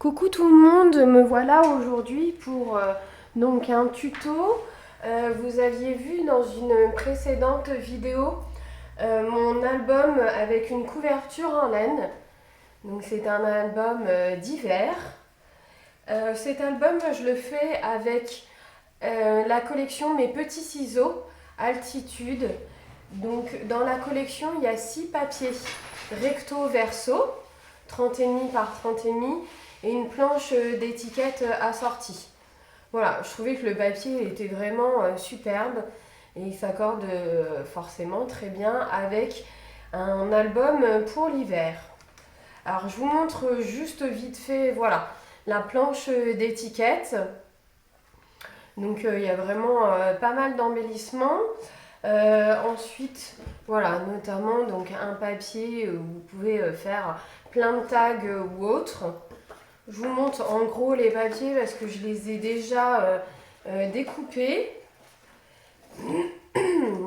Coucou tout le monde, me voilà aujourd'hui pour donc un tuto. Vous aviez vu dans une précédente vidéo mon album avec une couverture en laine. Donc c'est un album d'hiver. Cet album je le fais avec la collection Mes petits ciseaux Altitude. Donc dans la collection il y a 6 papiers recto verso, 30,5 par 30,5 et une planche d'étiquette assortie. Voilà, je trouvais que le papier était vraiment superbe et il s'accorde forcément très bien avec un album pour l'hiver. Alors je vous montre juste vite fait, voilà, la planche d'étiquette. Donc il y a vraiment pas mal d'embellissements. Ensuite, voilà, notamment donc un papier où vous pouvez faire plein de tags ou autres. Je vous montre en gros les papiers parce que je les ai déjà découpés.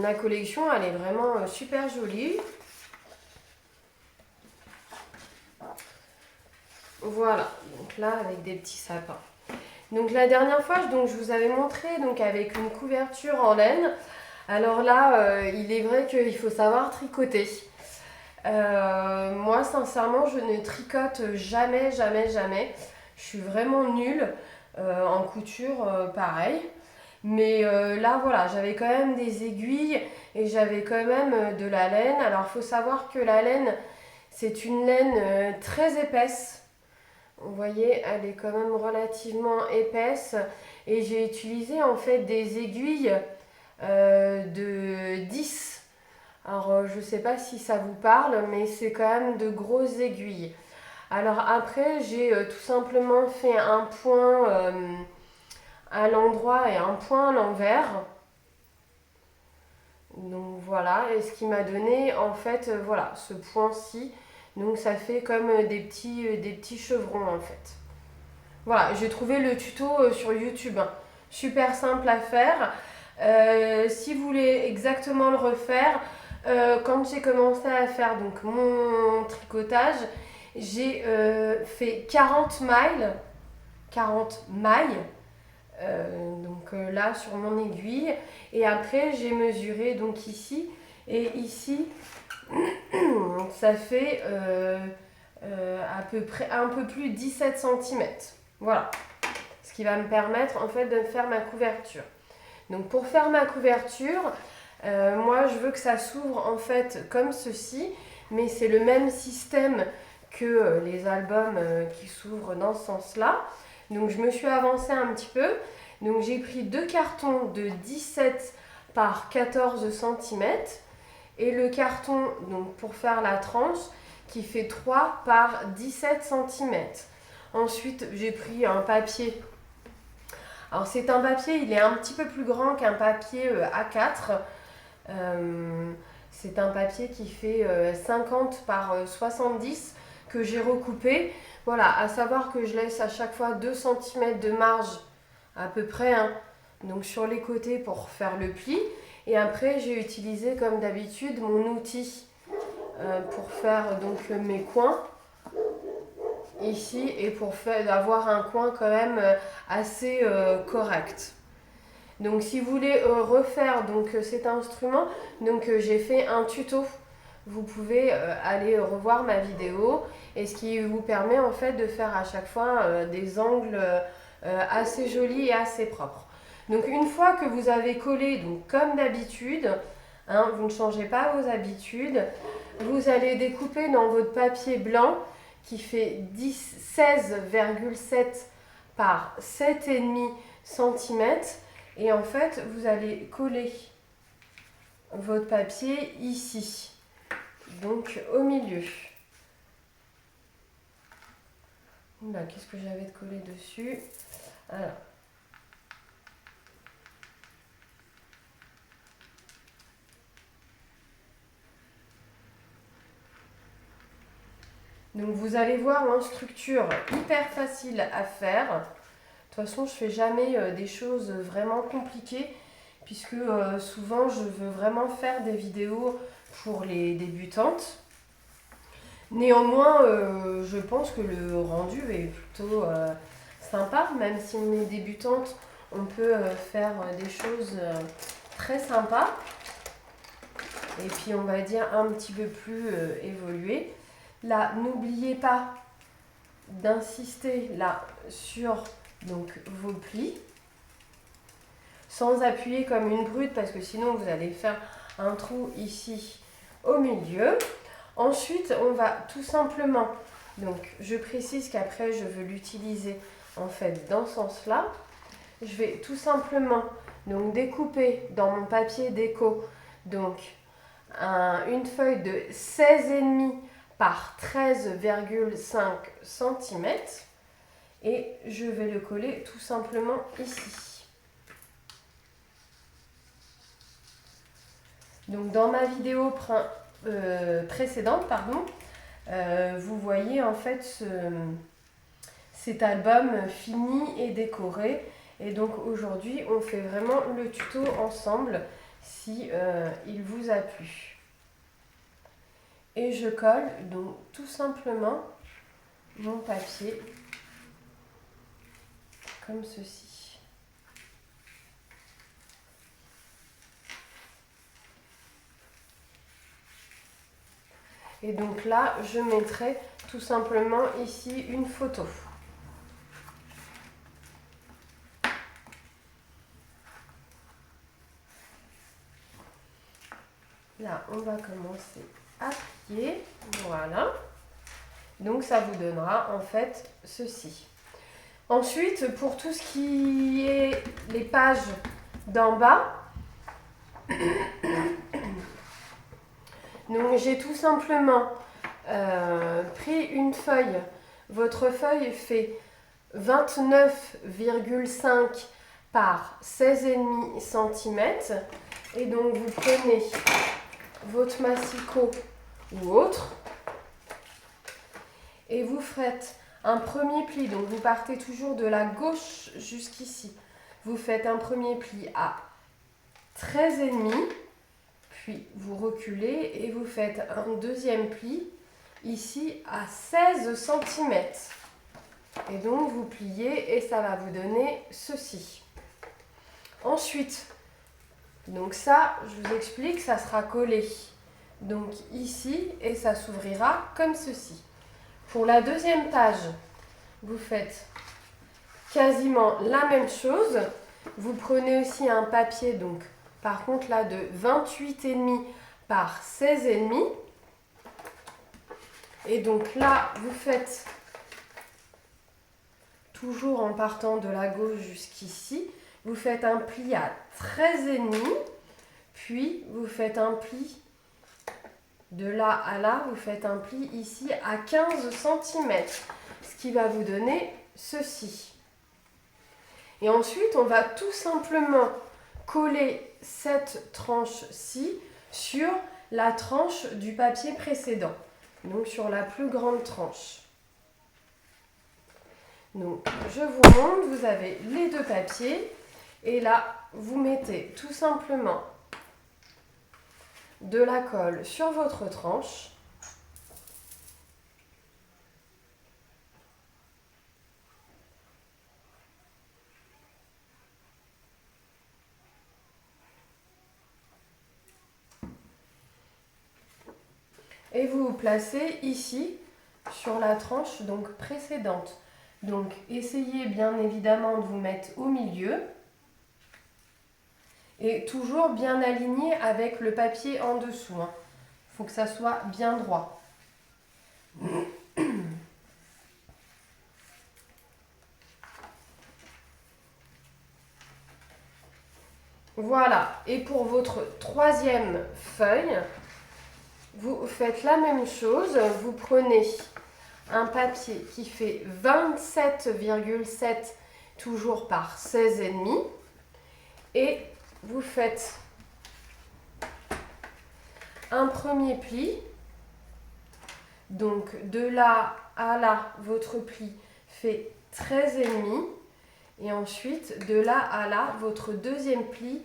La collection, elle est vraiment super jolie. Voilà, donc là avec des petits sapins. Donc la dernière fois, je vous avais montré donc avec une couverture en laine. Alors là, il est vrai qu'il faut savoir tricoter. Moi, sincèrement, je ne tricote jamais, jamais, jamais. Je suis vraiment nulle. En couture, pareil. Mais là, voilà, j'avais quand même des aiguilles et j'avais quand même de la laine. Alors, il faut savoir que la laine, c'est une laine très épaisse. Vous voyez, elle est quand même relativement épaisse. Et j'ai utilisé en fait des aiguilles de 10. Alors, je ne sais pas si ça vous parle, mais c'est quand même de grosses aiguilles. Alors après, j'ai tout simplement fait un point à l'endroit et un point à l'envers. Donc voilà, et ce qui m'a donné en fait, voilà, ce point-ci. Donc ça fait comme des petits chevrons en fait. Voilà, j'ai trouvé le tuto sur YouTube, hein. Super simple à faire. Si vous voulez exactement le refaire, quand j'ai commencé à faire donc mon tricotage, j'ai fait 40 mailles là sur mon aiguille, et après j'ai mesuré donc ici et ici. Ça fait à peu près un peu plus de 17 cm. Voilà, ce qui va me permettre en fait de faire ma couverture. Donc pour faire ma couverture, moi je veux que ça s'ouvre en fait comme ceci, mais c'est le même système que les albums qui s'ouvrent dans ce sens-là. Donc je me suis avancée un petit peu. Donc j'ai pris 2 cartons de 17 par 14 cm et le carton donc pour faire la tranche qui fait 3 par 17 cm. Ensuite j'ai pris un papier. Alors c'est un papier, il est un petit peu plus grand qu'un papier A4. C'est un papier qui fait 50 par 70 que j'ai recoupé. Voilà, à savoir que je laisse à chaque fois 2 cm de marge à peu près, hein, donc sur les côtés pour faire le pli. Et après j'ai utilisé comme d'habitude mon outil pour faire donc mes coins ici et pour avoir un coin quand même assez correct. Donc si vous voulez refaire donc cet instrument, donc j'ai fait un tuto. Vous pouvez aller revoir ma vidéo, et ce qui vous permet en fait de faire à chaque fois des angles assez jolis et assez propres. Donc une fois que vous avez collé, donc comme d'habitude, hein, vous ne changez pas vos habitudes, vous allez découper dans votre papier blanc qui fait 16,7 par 7,5 cm. Et en fait, vous allez coller votre papier ici, donc au milieu. Là, qu'est-ce que j'avais de coller dessus? Alors. Donc vous allez voir une structure hyper facile à faire. De toute façon, je fais jamais des choses vraiment compliquées, puisque souvent je veux vraiment faire des vidéos pour les débutantes. Néanmoins, je pense que le rendu est plutôt sympa. Même si on est débutante, on peut faire des choses très sympas. Et puis on va dire un petit peu plus évoluées. Là, n'oubliez pas d'insister là sur donc, vos plis. Sans appuyer comme une brute parce que sinon vous allez faire un trou ici au milieu. Ensuite, on va tout simplement, donc je précise qu'après je veux l'utiliser en fait dans ce sens-là. Je vais tout simplement donc découper dans mon papier déco donc une feuille de 16,5 par 13,5 cm et je vais le coller tout simplement ici. Donc dans ma vidéo précédente, vous voyez en fait cet album fini et décoré. Et donc aujourd'hui, on fait vraiment le tuto ensemble si il vous a plu. Et je colle donc tout simplement mon papier comme ceci. Et donc là, je mettrai tout simplement ici une photo. Là, on va commencer à plier. Voilà. Donc, ça vous donnera en fait ceci. Ensuite, pour tout ce qui est les pages d'en bas, donc j'ai tout simplement pris une feuille. Votre feuille fait 29,5 par 16,5 cm. Et donc vous prenez votre massicot ou autre et vous faites un premier pli. Donc vous partez toujours de la gauche jusqu'ici. Vous faites un premier pli à 13,5, puis vous reculez et vous faites un deuxième pli ici à 16 cm. Et donc vous pliez et ça va vous donner ceci. Ensuite, donc ça, je vous explique, ça sera collé donc ici et ça s'ouvrira comme ceci. Pour la deuxième page, vous faites quasiment la même chose. Vous prenez aussi un papier, donc par contre là de 28,5 par 16,5. Et donc là, vous faites toujours en partant de la gauche jusqu'ici. Vous faites un pli à 13,5, puis vous faites un pli de là à là, vous faites un pli ici à 15 cm, ce qui va vous donner ceci. Et ensuite, on va tout simplement coller cette tranche-ci sur la tranche du papier précédent, donc sur la plus grande tranche. Donc, je vous montre, vous avez les deux papiers. Et là, vous mettez tout simplement de la colle sur votre tranche. Et vous vous placez ici sur la tranche donc précédente. Donc, essayez bien évidemment de vous mettre au milieu. Et toujours bien aligné avec le papier en dessous. Il faut que ça soit bien droit. Voilà. Et pour votre troisième feuille, vous faites la même chose. Vous prenez un papier qui fait 27,7 toujours par 16,5 et vous faites un premier pli, donc de là à là, votre pli fait 13,5 et ensuite de là à là, votre deuxième pli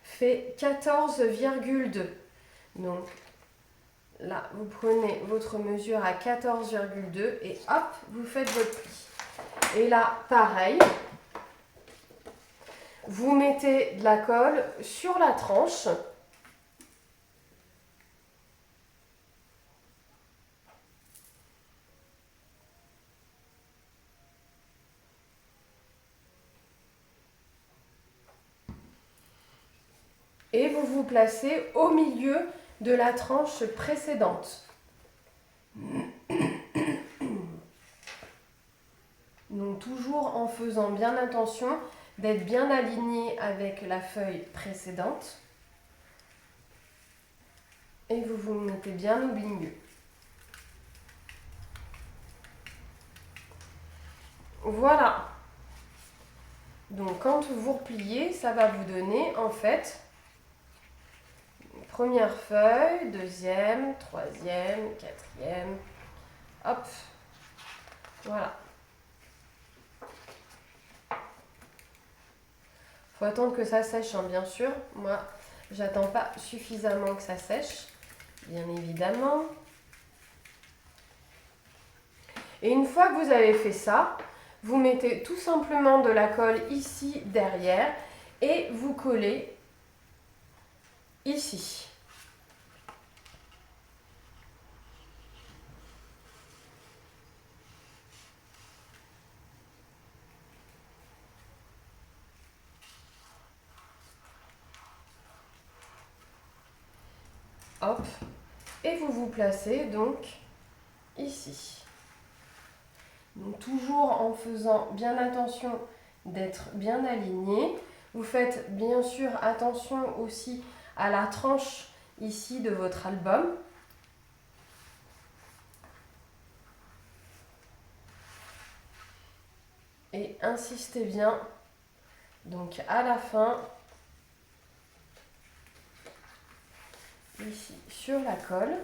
fait 14,2. Donc là, vous prenez votre mesure à 14,2 et hop, vous faites votre pli. Et là, pareil, vous mettez de la colle sur la tranche. Et vous vous placez au milieu de la tranche précédente. Donc toujours en faisant bien attention d'être bien aligné avec la feuille précédente. Et vous vous mettez bien au milieu. Voilà. Donc quand vous repliez, ça va vous donner en fait première feuille, deuxième, troisième, quatrième. Hop. Voilà. Faut attendre que ça sèche, hein, bien sûr. Moi, j'attends pas suffisamment que ça sèche, bien évidemment. Et une fois que vous avez fait ça, vous mettez tout simplement de la colle ici derrière et vous collez ici. Hop. Et vous vous placez donc ici. Donc toujours en faisant bien attention d'être bien aligné. Vous faites bien sûr attention aussi à la tranche ici de votre album. Et insistez bien. Donc à la fin, ici sur la colle.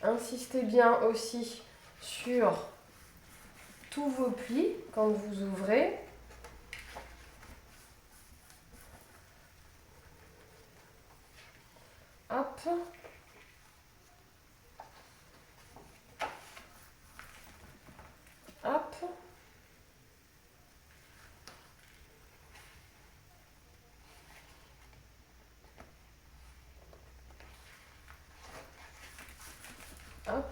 Insistez bien aussi sur tous vos plis quand vous ouvrez. Hop. Hop. Hop.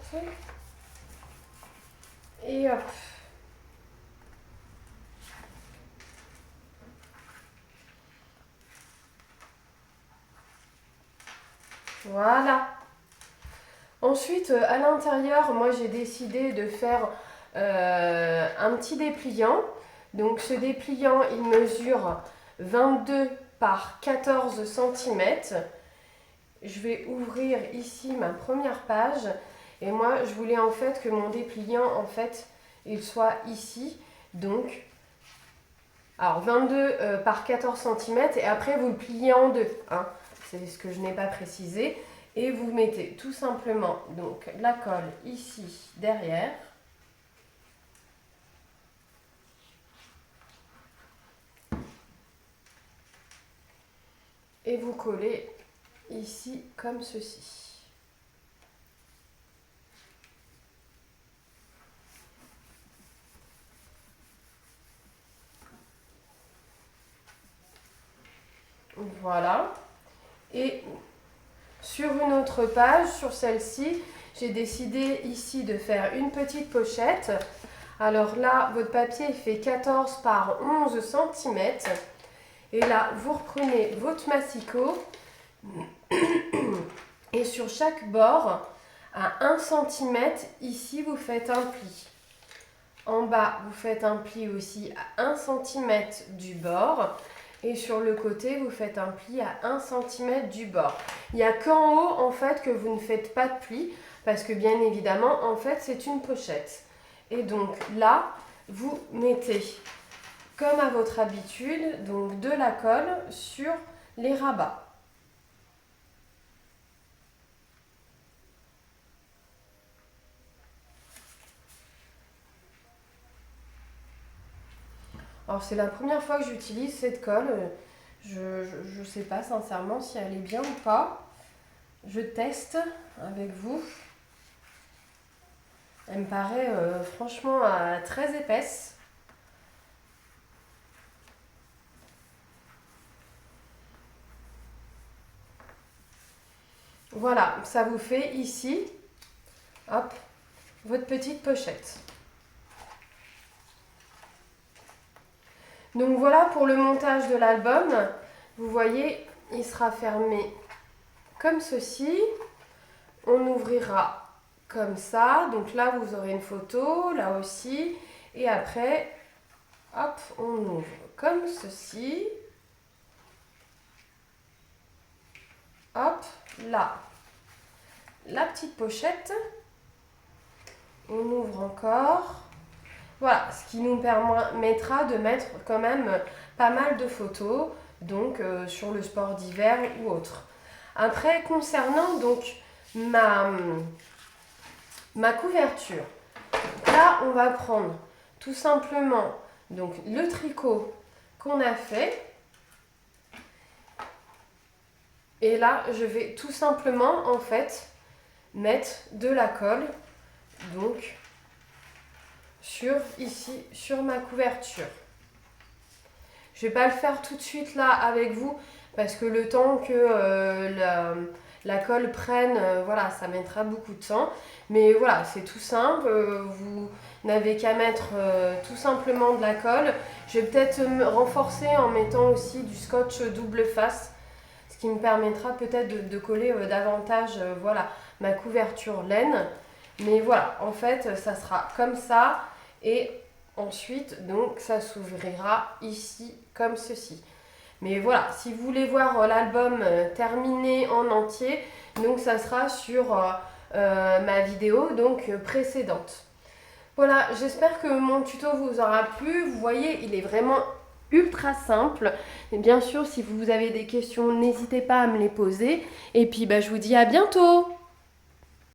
Et hop. Voilà. Ensuite, à l'intérieur, moi j'ai décidé de faire un petit dépliant. Donc ce dépliant, il mesure 22 par 14 cm. Je vais ouvrir ici ma première page. Et moi, je voulais en fait que mon dépliant, en fait, il soit ici. Donc, alors 22 par 14 cm. Et après, vous le pliez en deux. Hein. C'est ce que je n'ai pas précisé. Et vous mettez tout simplement donc la colle ici derrière. Et vous collez ici comme ceci. Voilà. Et sur une autre page, sur celle-ci, j'ai décidé ici de faire une petite pochette. Alors là, votre papier fait 14 par 11 cm. Et là, vous reprenez votre massicot. Et sur chaque bord, à 1 cm, ici, vous faites un pli. En bas, vous faites un pli aussi à 1 cm du bord. Et sur le côté, vous faites un pli à 1 cm du bord. Il n'y a qu'en haut, en fait, que vous ne faites pas de pli. Parce que, bien évidemment, en fait, c'est une pochette. Et donc, là, vous mettez, comme à votre habitude, donc de la colle sur les rabats. Alors c'est la première fois que j'utilise cette colle. Je sais pas sincèrement si elle est bien ou pas. Je teste avec vous. Elle me paraît franchement très épaisse. Voilà, ça vous fait ici, hop, votre petite pochette. Donc voilà pour le montage de l'album. Vous voyez, il sera fermé comme ceci. On ouvrira comme ça. Donc là, vous aurez une photo, là aussi. Et après, hop, on ouvre comme ceci. Hop, là, la petite pochette. On ouvre encore. Voilà, ce qui nous permettra de mettre quand même pas mal de photos, donc sur le sport d'hiver ou autre. Après, concernant donc ma couverture, là on va prendre tout simplement donc le tricot qu'on a fait. Et là, je vais tout simplement en fait mettre de la colle donc ici sur ma couverture. Je vais pas le faire tout de suite là avec vous parce que le temps que la colle prenne, voilà, ça mettra beaucoup de temps. Mais voilà, c'est tout simple. Vous n'avez qu'à mettre tout simplement de la colle. Je vais peut-être me renforcer en mettant aussi du scotch double face, ce qui me permettra peut-être de coller davantage voilà, ma couverture laine. Mais voilà, en fait, ça sera comme ça. Et ensuite, donc, ça s'ouvrira ici comme ceci. Mais voilà, si vous voulez voir l'album terminé en entier, donc ça sera sur ma vidéo donc précédente. Voilà, j'espère que mon tuto vous aura plu. Vous voyez, il est vraiment ultra simple. Et bien sûr, si vous avez des questions, n'hésitez pas à me les poser. Et puis, je vous dis à bientôt!